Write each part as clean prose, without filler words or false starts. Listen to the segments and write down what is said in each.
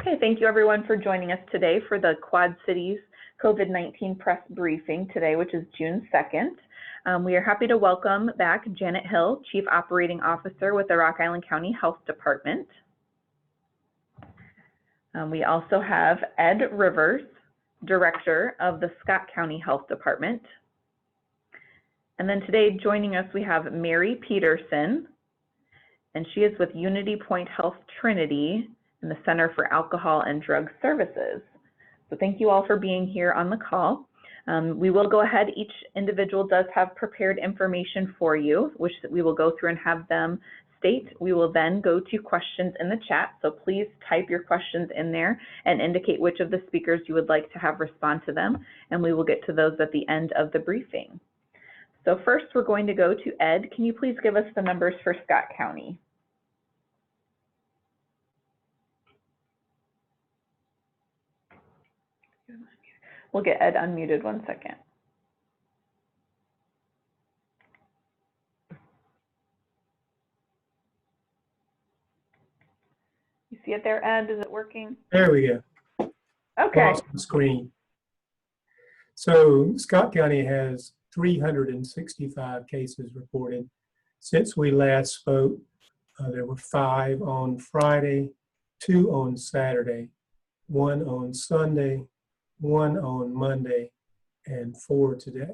Okay, thank you everyone for joining us today for the Quad Cities COVID-19 press briefing today, which is June 2nd. We are happy to welcome back Janet Hill, Chief Operating Officer with the Rock Island County Health Department. We also have Ed Rivers, Director of the Scott County Health Department. And then today joining us we have Mary Petersen, and she is with Unity Point Health Trinity in the Center for Alcohol and Drug Services. So thank you all for being here on the call. We will go ahead, each individual does have prepared information for you, which we will go through and have them state. We will then go to questions in the chat, so please type your questions in there and indicate which of the speakers you would like to have respond to them, and we will get to those at the end of the briefing. So first we're going to go to Ed. Can you please give us the numbers for Scott County? We'll get Ed unmuted 1 second. You see it there, Ed? Is it working? There we go. Okay. Off the screen. So Scott County has 365 cases reported. Since we last spoke, there were 5 on Friday, 2 on Saturday, 1 on Sunday, 1 on Monday, and 4 today.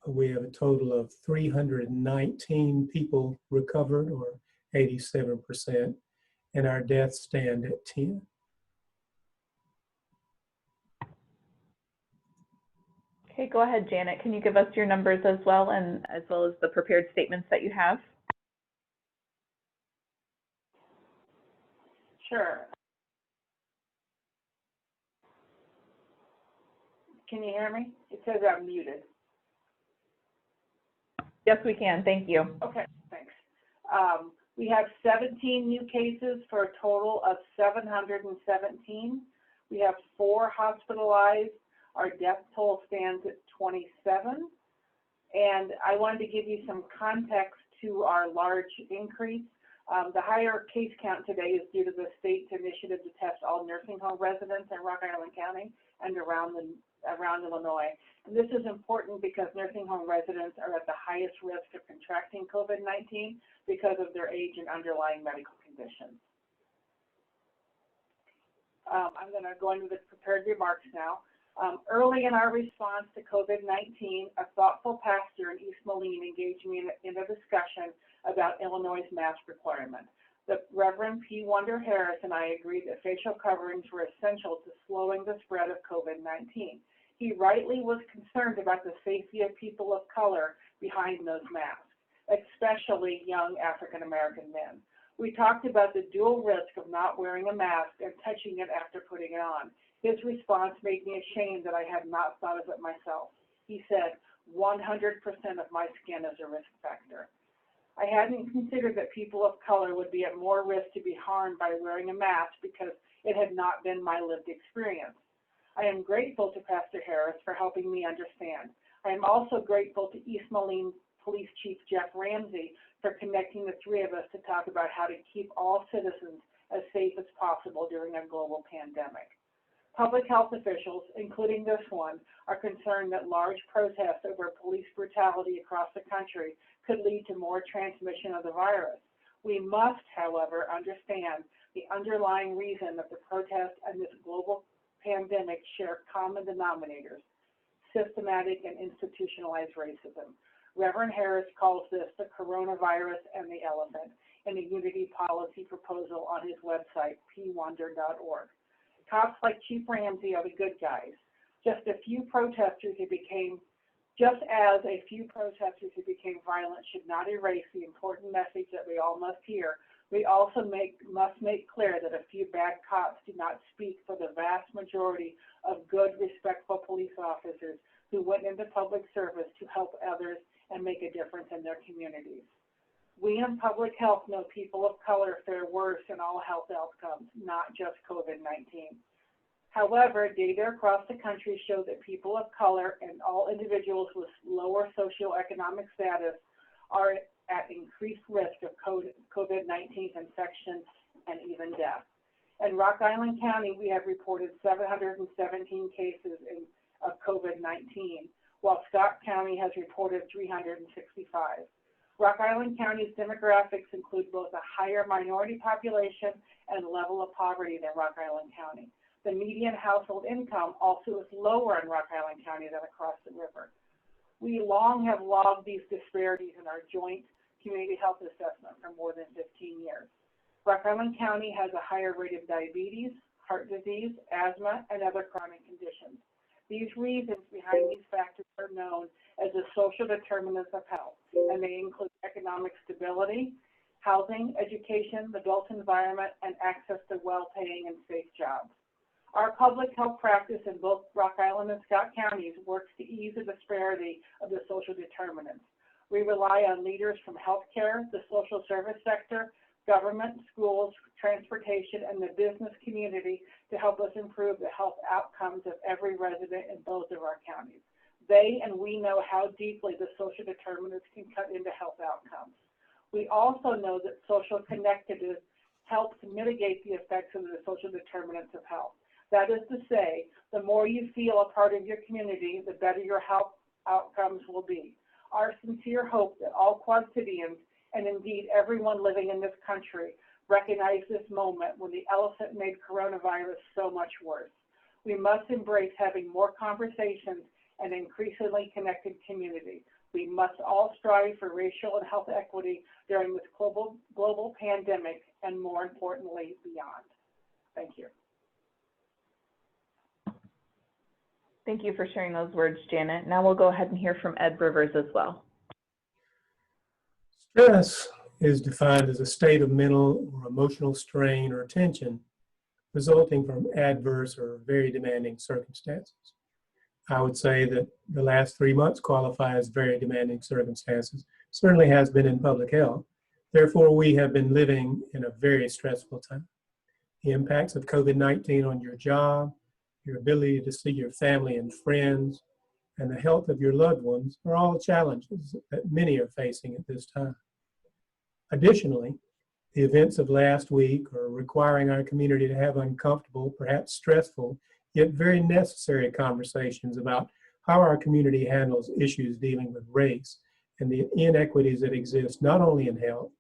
We have a total of 319 people recovered, or 87%, and our deaths stand at 10. Okay, go ahead, Janet. Can you give us your numbers as well, and as well as the prepared statements that you have? Sure. Can you hear me? It says I'm muted. Yes, we can. Thank you. Okay, thanks. We have 17 new cases for a total of 717. We have 4 hospitalized. Our death toll stands at 27. And I wanted to give you some context to our large increase. The higher case count today is due to the state's initiative to test all nursing home residents in Rock Island County and around Illinois. And this is important because nursing home residents are at the highest risk of contracting COVID-19 because of their age and underlying medical conditions. I'm going to go into the prepared remarks now. Early in our response to COVID-19, a thoughtful pastor in East Moline engaged me in a discussion about Illinois' mask requirement. The Reverend P. Wonder Harris and I agreed that facial coverings were essential to slowing the spread of COVID-19. He rightly was concerned about the safety of people of color behind those masks, especially young African-American men. We talked about the dual risk of not wearing a mask and touching it after putting it on. His response made me ashamed that I had not thought of it myself. He said, 100% of my skin is a risk factor. I hadn't considered that people of color would be at more risk to be harmed by wearing a mask because it had not been my lived experience. I am grateful to Pastor Harris for helping me understand. I am also grateful to East Moline Police Chief Jeff Ramsey for connecting the 3 of us to talk about how to keep all citizens as safe as possible during a global pandemic. Public health officials, including this one, are concerned that large protests over police brutality across the country could lead to more transmission of the virus. We must, however, understand the underlying reason that the protests and this global pandemic share common denominators: systematic and institutionalized racism. Reverend Harris calls this the coronavirus and the elephant in a Unity policy proposal on his website, pwonder.org. Cops like Chief Ramsey are the good guys. Just as a few protesters who became violent should not erase the important message that we all must hear, we also must make clear that a few bad cops do not speak for the vast majority of good, respectful police officers who went into public service to help others and make a difference in their communities. We in public health know people of color fare worse in all health outcomes, not just COVID-19. However, data across the country show that people of color and all individuals with lower socioeconomic status are at increased risk of COVID-19 infection and even death. In Rock Island County, we have reported 717 cases of COVID-19, while Scott County has reported 365. Rock Island County's demographics include both a higher minority population and level of poverty than Rock Island County. The median household income also is lower in Rock Island County than across the river. We long have logged these disparities in our joint community health assessment for more than 15 years. Rock Island County has a higher rate of diabetes, heart disease, asthma, and other chronic conditions. These reasons behind these factors are known as the social determinants of health, and they include economic stability, housing, education, the built environment, and access to well-paying and safe jobs. Our public health practice in both Rock Island and Scott counties works to ease the disparity of the social determinants. We rely on leaders from healthcare, the social service sector, government, schools, transportation, and the business community to help us improve the health outcomes of every resident in both of our counties. They and we know how deeply the social determinants can cut into health outcomes. We also know that social connectedness helps mitigate the effects of the social determinants of health. That is to say, the more you feel a part of your community, the better your health outcomes will be. Our sincere hope that all Quad Cityans, and indeed everyone living in this country, recognize this moment when the elephant made coronavirus so much worse. We must embrace having more conversations and increasingly connected community. We must all strive for racial and health equity during this global pandemic, and more importantly, beyond. Thank you. Thank you for sharing those words, Janet. Now we'll go ahead and hear from Ed Rivers as well. Stress is defined as a state of mental or emotional strain or tension resulting from adverse or very demanding circumstances. I would say that the last 3 months qualify as very demanding circumstances, certainly has been in public health. Therefore, we have been living in a very stressful time. The impacts of COVID-19 on your job, your ability to see your family and friends, and the health of your loved ones are all challenges that many are facing at this time. Additionally, the events of last week are requiring our community to have uncomfortable, perhaps stressful, yet very necessary conversations about how our community handles issues dealing with race and the inequities that exist not only in health,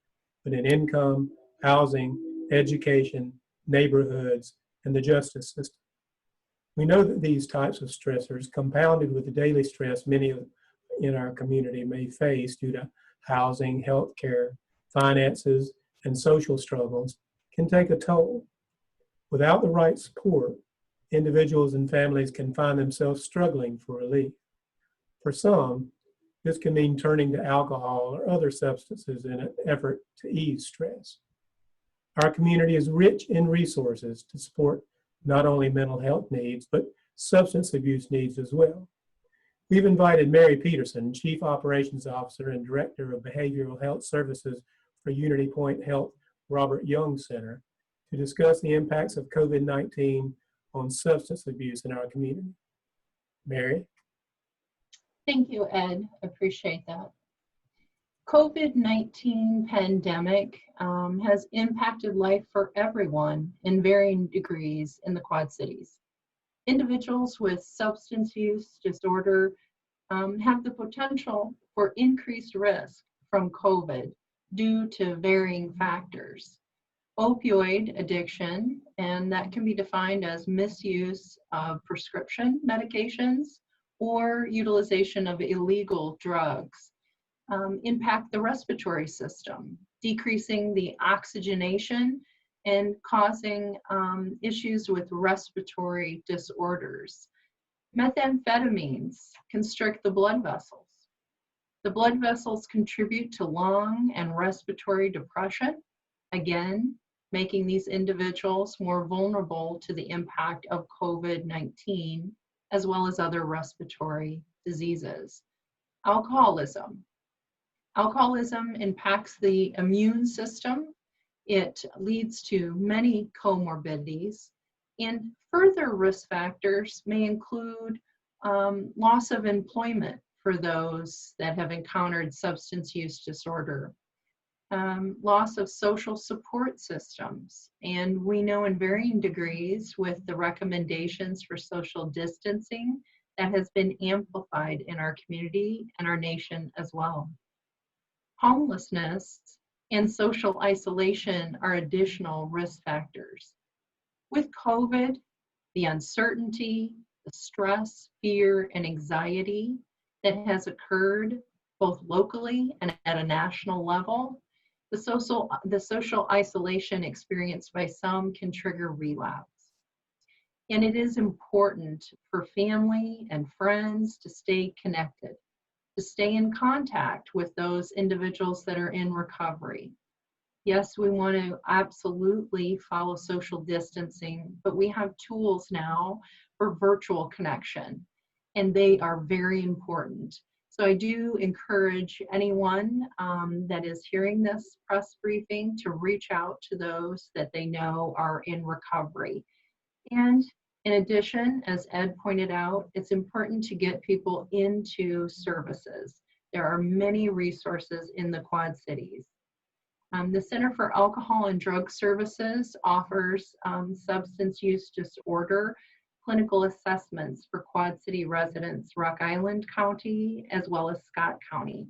but in income, housing, education, neighborhoods, and the justice system. We know that these types of stressors, compounded with the daily stress many in our community may face due to housing, healthcare, finances, and social struggles, can take a toll. Without the right support, individuals and families can find themselves struggling for relief. For some, this can mean turning to alcohol or other substances in an effort to ease stress. Our community is rich in resources to support not only mental health needs, but substance abuse needs as well. We've invited Mary Petersen, Chief Operations Officer and Director of Behavioral Health Services for Unity Point Health Robert Young Center, to discuss the impacts of COVID-19 on substance abuse in our community. Mary? Thank you, Ed. Appreciate that. COVID-19 pandemic has impacted life for everyone in varying degrees in the Quad Cities. Individuals with substance use disorder have the potential for increased risk from COVID due to varying factors. Opioid addiction, and that can be defined as misuse of prescription medications or utilization of illegal drugs, impact the respiratory system, decreasing the oxygenation and causing issues with respiratory disorders. Methamphetamines constrict the blood vessels. The blood vessels contribute to lung and respiratory depression, again, making these individuals more vulnerable to the impact of COVID-19, as well as other respiratory diseases. Alcoholism. Alcoholism impacts the immune system. It leads to many comorbidities, and further risk factors may include loss of employment for those that have encountered substance use disorder. loss of social support systems. And we know in varying degrees with the recommendations for social distancing that has been amplified in our community and our nation as well. Homelessness and social isolation are additional risk factors. With COVID, the uncertainty, the stress, fear, and anxiety that has occurred both locally and at a national level, the social isolation experienced by some can trigger relapse. And it is important for family and friends to stay connected, to stay in contact with those individuals that are in recovery. Yes, we want to absolutely follow social distancing, but we have tools now for virtual connection, and they are very important. So I do encourage anyone that is hearing this press briefing to reach out to those that they know are in recovery. And in addition, as Ed pointed out, it's important to get people into services. There are many resources in the Quad Cities. The Center for Alcohol and Drug Services offers substance use disorder clinical assessments for Quad City residents, Rock Island County, as well as Scott County.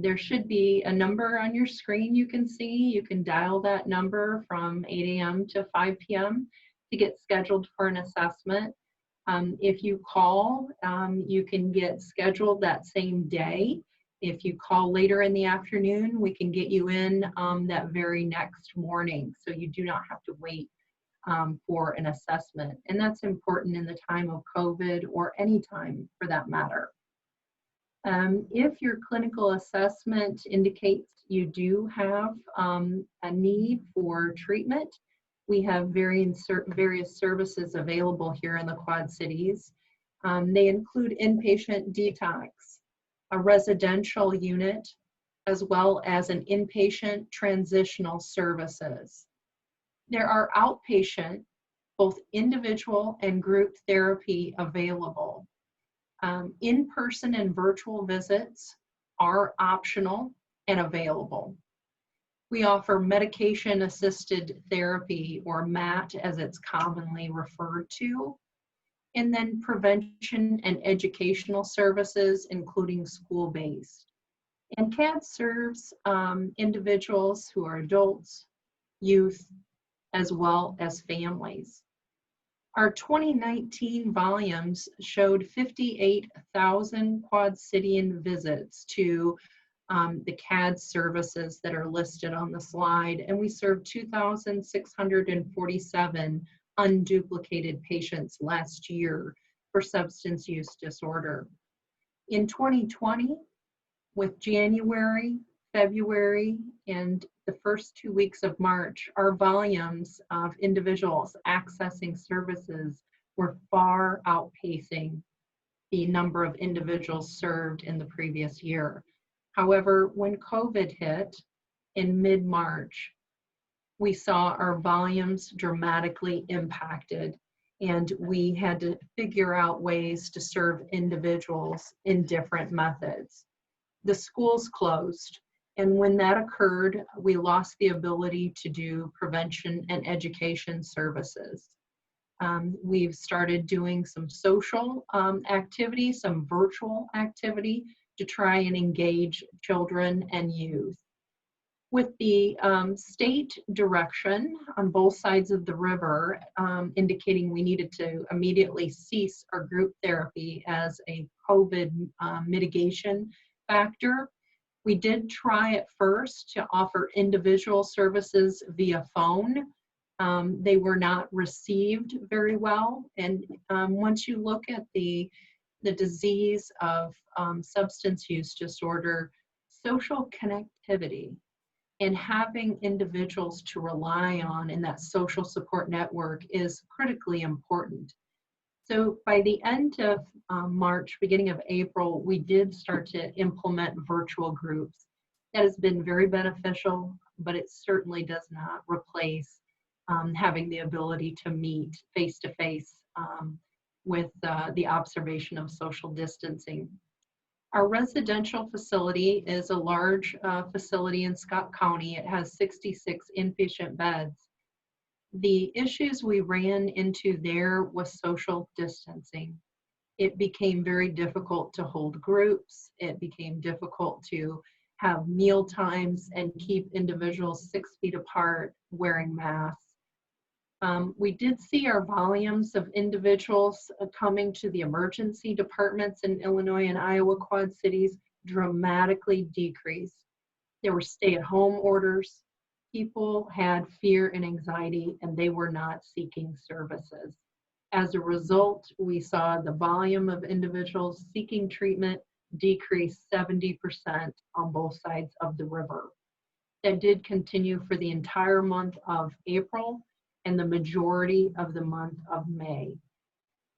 There should be a number on your screen you can see. You can dial that number from 8 a.m. to 5 p.m. to get scheduled for an assessment. If you call, you can get scheduled that same day. If you call later in the afternoon, we can get you in that very next morning, so you do not have to wait for an assessment. And that's important in the time of COVID or any time for that matter. If your clinical assessment indicates you do have a need for treatment, we have various services available here in the Quad Cities. They include inpatient detox, a residential unit, as well as an inpatient transitional services. There are outpatient, both individual and group therapy available. In-person and virtual visits are optional and available. We offer medication-assisted therapy, or MAT as it's commonly referred to, and then prevention and educational services, including school-based. And CAD serves individuals who are adults, youth, as well as families. Our 2019 volumes showed 58,000 Quad Citian visits to the CAD services that are listed on the slide, and we served 2,647 unduplicated patients last year for substance use disorder. In 2020, with January, February, and the first 2 weeks of March, our volumes of individuals accessing services were far outpacing the number of individuals served in the previous year. However, when COVID hit in mid-March, we saw our volumes dramatically impacted, and we had to figure out ways to serve individuals in different methods. The schools closed, and when that occurred, we lost the ability to do prevention and education services. We've started doing some social activity, some virtual activity to try and engage children and youth. With the state direction on both sides of the river indicating we needed to immediately cease our group therapy as a COVID mitigation factor, we did try at first to offer individual services via phone. They were not received very well. And once you look at the disease of substance use disorder, social connectivity and having individuals to rely on in that social support network is critically important. So by the end of March, beginning of April, we did start to implement virtual groups. That has been very beneficial, but it certainly does not replace having the ability to meet face-to-face with the observation of social distancing. Our residential facility is a large facility in Scott County. It has 66 inpatient beds. The issues we ran into there was social distancing. It became very difficult to hold groups. It became difficult to have meal times and keep individuals 6 feet apart wearing masks. We did see our volumes of individuals coming to the emergency departments in Illinois and Iowa Quad Cities dramatically decrease. There were stay-at-home orders. People had fear and anxiety, and they were not seeking services. As a result, we saw the volume of individuals seeking treatment decrease 70% on both sides of the river. That did continue for the entire month of April and the majority of the month of May.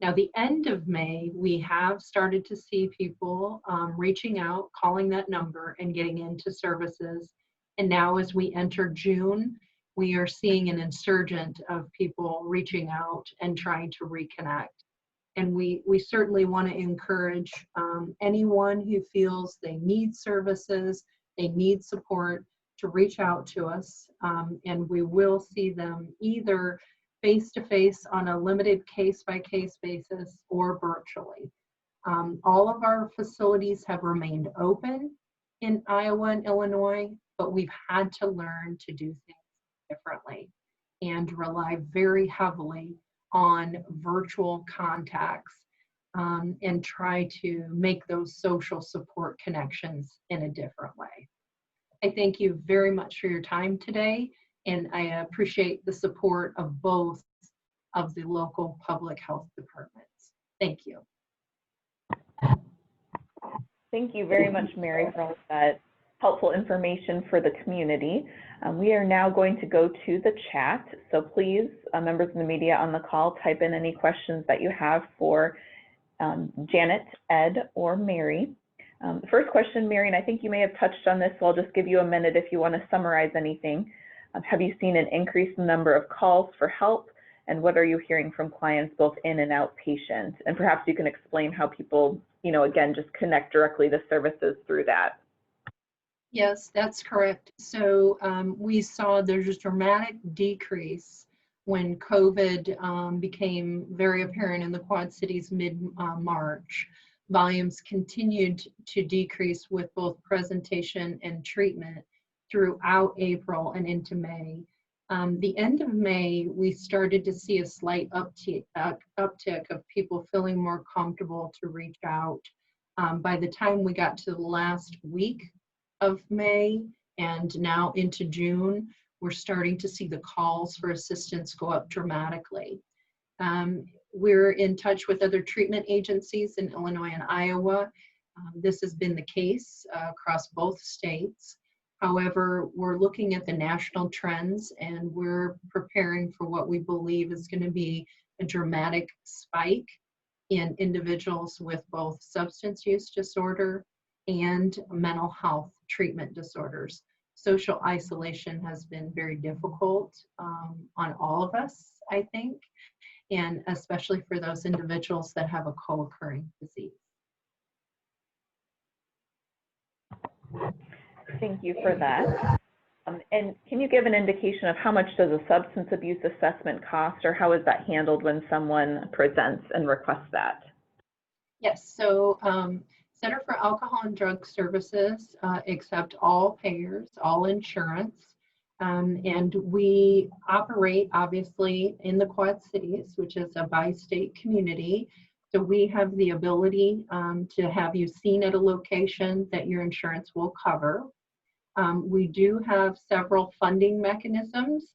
Now, the end of May, we have started to see people reaching out, calling that number and getting into services. And now as we enter June, we are seeing an insurgent of people reaching out and trying to reconnect. And we certainly want to encourage anyone who feels they need services, they need support, to reach out to us, and we will see them either face-to-face on a limited case-by-case basis or virtually. All of our facilities have remained open in Iowa and Illinois, but we've had to learn to do things differently and rely very heavily on virtual contacts and try to make those social support connections in a different way. I thank you very much for your time today, and I appreciate the support of both of the local public health departments. Thank you. Thank you very much, Mary, for all of that helpful information for the community. We are now going to go to the chat. So please, members of the media on the call, type in any questions that you have for Janet, Ed, or Mary. The first question, Mary, and I think you may have touched on this, so I'll just give you a minute if you want to summarize anything. Have you seen an increase in the number of calls for help, and what are you hearing from clients both in and outpatient? And perhaps you can explain how people, again, just connect directly to services through that. Yes, that's correct. So we saw there's a dramatic decrease when COVID became very apparent in the Quad Cities mid-March. Volumes continued to decrease with both presentation and treatment throughout April and into May. The end of May, we started to see a slight uptick of people feeling more comfortable to reach out. By the time we got to the last week of May and now into June, we're starting to see the calls for assistance go up dramatically. We're in touch with other treatment agencies in Illinois and Iowa. This has been the case across both states. However, we're looking at the national trends, and we're preparing for what we believe is going to be a dramatic spike in individuals with both substance use disorder and mental health treatment disorders. Social isolation has been very difficult on all of us, I think, and especially for those individuals that have a co-occurring disease. Thank you for that. And can you give an indication of how much does a substance abuse assessment cost, or how is that handled when someone presents and requests that? Yes, so Center for Alcohol and Drug Services accept all payers, all insurance. And we operate obviously in the Quad Cities, which is a bi-state community. So we have the ability to have you seen at a location that your insurance will cover. We do have several funding mechanisms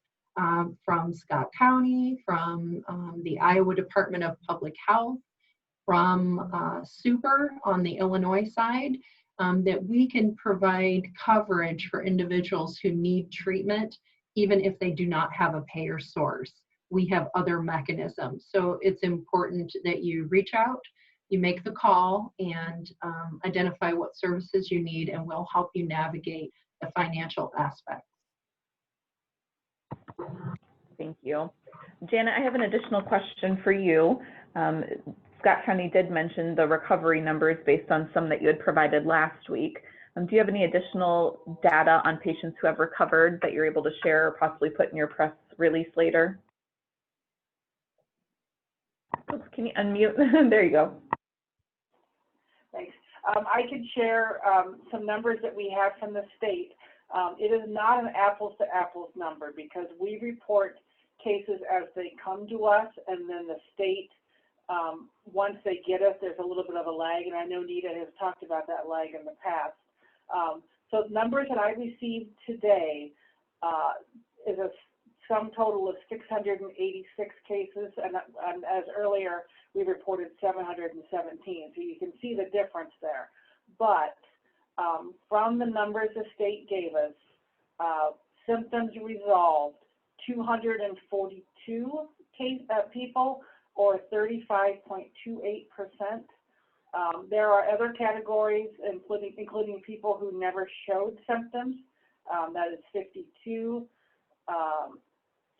from Scott County, from the Iowa Department of Public Health, from Super on the Illinois side, that we can provide coverage for individuals who need treatment, even if they do not have a payer source. We have other mechanisms. So it's important that you reach out, you make the call, and identify what services you need, and we'll help you navigate the financial aspects. Thank you. Janet, I have an additional question for you. Scott County did mention the recovery numbers based on some that you had provided last week. Do you have any additional data on patients who have recovered that you're able to share or possibly put in your press release later? Oops, can you unmute? There you go. Thanks. I could share some numbers that we have from the state. It is not an apples to apples number because we report cases as they come to us, and then the state, once they get us, there's a little bit of a lag, and I know Nita has talked about that lag in the past. So numbers that I received today is a sum total of 686 cases, and as earlier, we reported 717. So you can see the difference there. But from the numbers the state gave us, symptoms resolved 242 people, or 35.28%. There are other categories, including people who never showed symptoms. That is 52.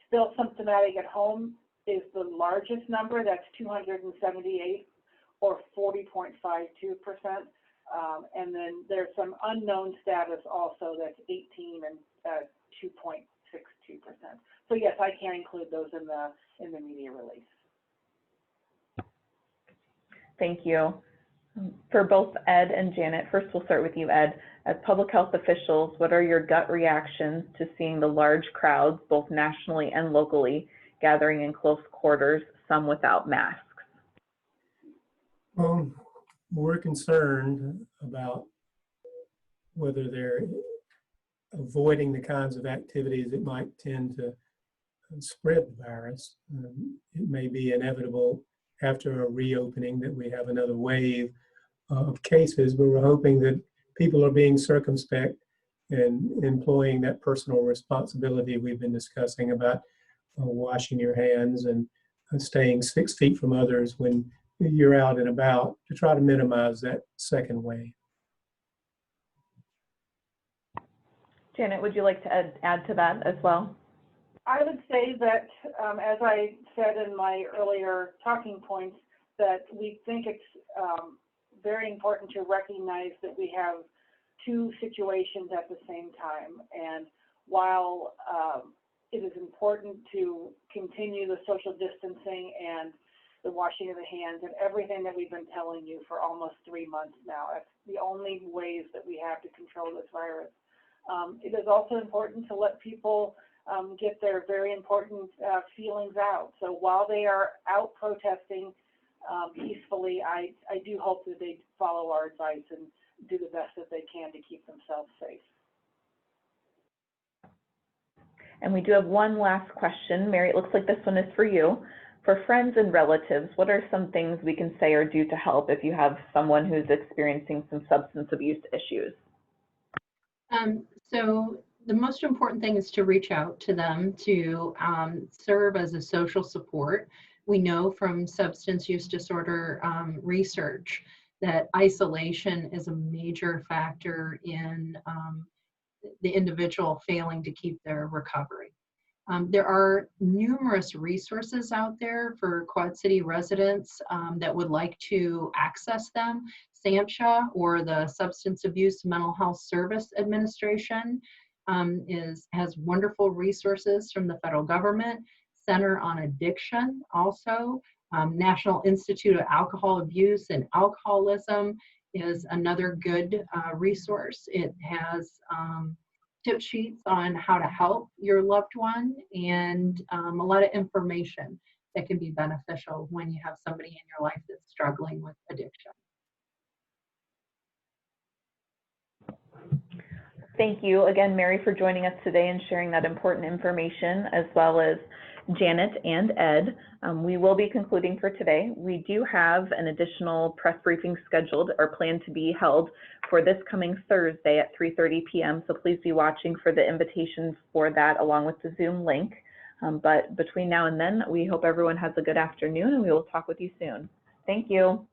Still symptomatic at home is the largest number. That's 278, or 40.52%. And then there's some unknown status also. That's 18 and 2.62%. So yes, I can include those in the media release. Thank you. For both Ed and Janet, first we'll start with you, Ed. As public health officials, what are your gut reactions to seeing the large crowds, both nationally and locally, gathering in close quarters, some without masks? Well, we're concerned about whether they're avoiding the kinds of activities that might tend to spread the virus. It may be inevitable after a reopening that we have another wave of cases, but we're hoping that people are being circumspect and employing that personal responsibility we've been discussing about washing your hands and staying 6 feet from others when you're out and about to try to minimize that second wave. Janet, would you like to add to that as well? I would say that, as I said in my earlier talking points, that we think it's very important to recognize that we have two situations at the same time. And while it is important to continue the social distancing and the washing of the hands and everything that we've been telling you for almost 3 months now, that's the only ways that we have to control this virus. It is also important to let people get their very important feelings out. So while they are out protesting peacefully, I do hope that they follow our advice and do the best that they can to keep themselves safe. And we do have one last question. Mary, it looks like this one is for you. For friends and relatives, what are some things we can say or do to help if you have someone who's experiencing some substance abuse issues? So the most important thing is to reach out to them to serve as a social support. We know from substance use disorder research that isolation is a major factor in the individual failing to keep their recovery. There are numerous resources out there for Quad City residents that would like to access them. SAMHSA, or the Substance Abuse Mental Health Service Administration, has wonderful resources from the federal government. Center on Addiction also. National Institute of Alcohol Abuse and Alcoholism is another good resource. It has tip sheets on how to help your loved one and a lot of information that can be beneficial when you have somebody in your life that's struggling with addiction. Thank you again, Mary, for joining us today and sharing that important information, as well as Janet and Ed. We will be concluding for today. We do have an additional press briefing scheduled or planned to be held for this coming Thursday at 3:30 p.m. So please be watching for the invitations for that along with the Zoom link. But between now and then, we hope everyone has a good afternoon and we will talk with you soon. Thank you.